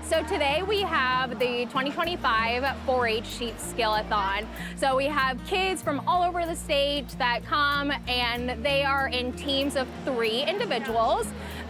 So today we have the 2025 4-H Sheep Skillathon. So we have kids from all over the state that come, and they are in teams of 3 individuals,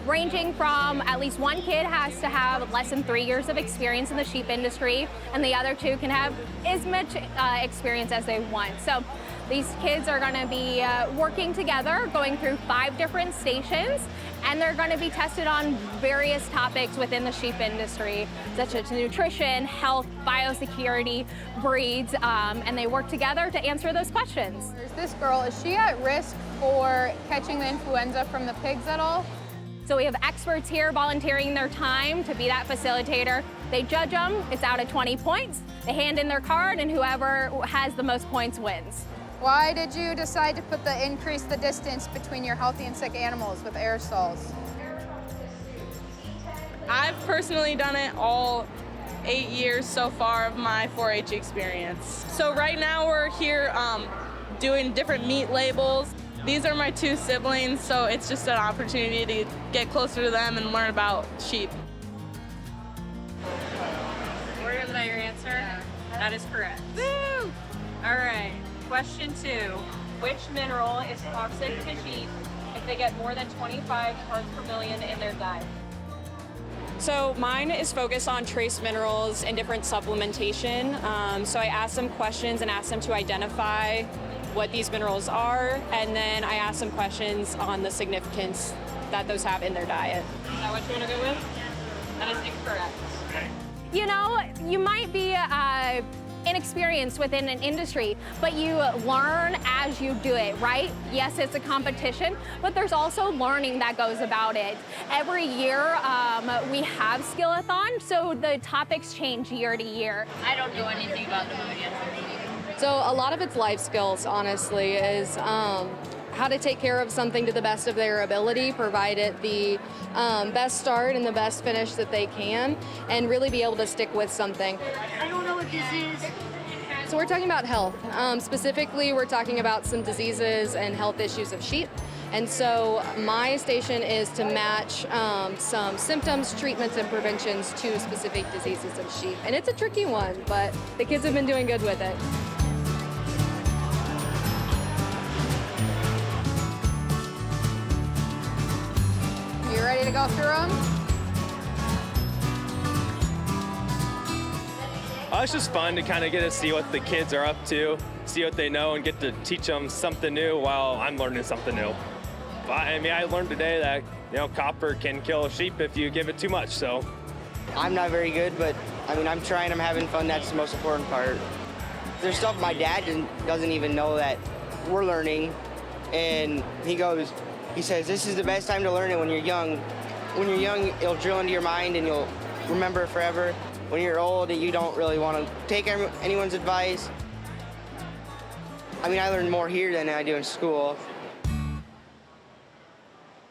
ranging from at least one kid has to have less than 3 years of experience in the sheep industry, and the other 2 can have as much experience as they want. So these kids are going to be working together, going through 5 different stations, and they're going to be tested on various topics within the sheep industry, such as nutrition, health, biosecurity, breeds, and they work together to answer those questions. There's this girl, is she at risk for catching the influenza from the pigs at all? So we have experts here volunteering their time to be that facilitator. They judge them, it's out of 20 points. They hand in their card, and whoever has the most points wins. Why did you decide to increase the distance between your healthy and sick animals with aerosols? I've personally done it all 8 years so far of my 4-H experience. So right now we're here doing different meat labels. These are my 2 siblings, so it's just an opportunity to get closer to them and learn about sheep. Is that your answer? That is correct. Woo! All right. Question 2. Which mineral is toxic to sheep if they get more than 25 parts per million in their diet? So mine is focused on trace minerals and different supplementation. So I asked them questions and asked them to identify what these minerals are, and then I asked them questions on the significance that those have in their diet. Is that what you want to go with? That is incorrect. You know, you might be inexperienced within an industry, but you learn as you do it, right? Yes, it's a competition, but there's also learning that goes about it. Every year we have Skillathon, so the topics change year to year. I don't know anything about the movie. So a lot of it's life skills, honestly, is how to take care of something to the best of their ability, provide it the best start and the best finish that they can, and really be able to stick with something. I don't know what this is. So we're talking about health. Specifically, we're talking about some diseases and health issues of sheep. And so my station is to match some symptoms, treatments, and preventions to specific diseases of sheep. And it's a tricky one, but the kids have been doing good with it. You ready to go through them? It's just fun to kind of get to see what the kids are up to, see what they know, and get to teach them something new while I'm learning something new. I mean, I learned today that, copper can kill a sheep if you give it too much, so. I'm not very good, but I mean, I'm trying, I'm having fun. That's the most important part. There's stuff my dad doesn't even know that we're learning, and he says, this is the best time to learn it when you're young. When you're young, it'll drill into your mind and you'll remember it forever. When you're old, you don't really want to take anyone's advice. I mean, I learn more here than I do in school.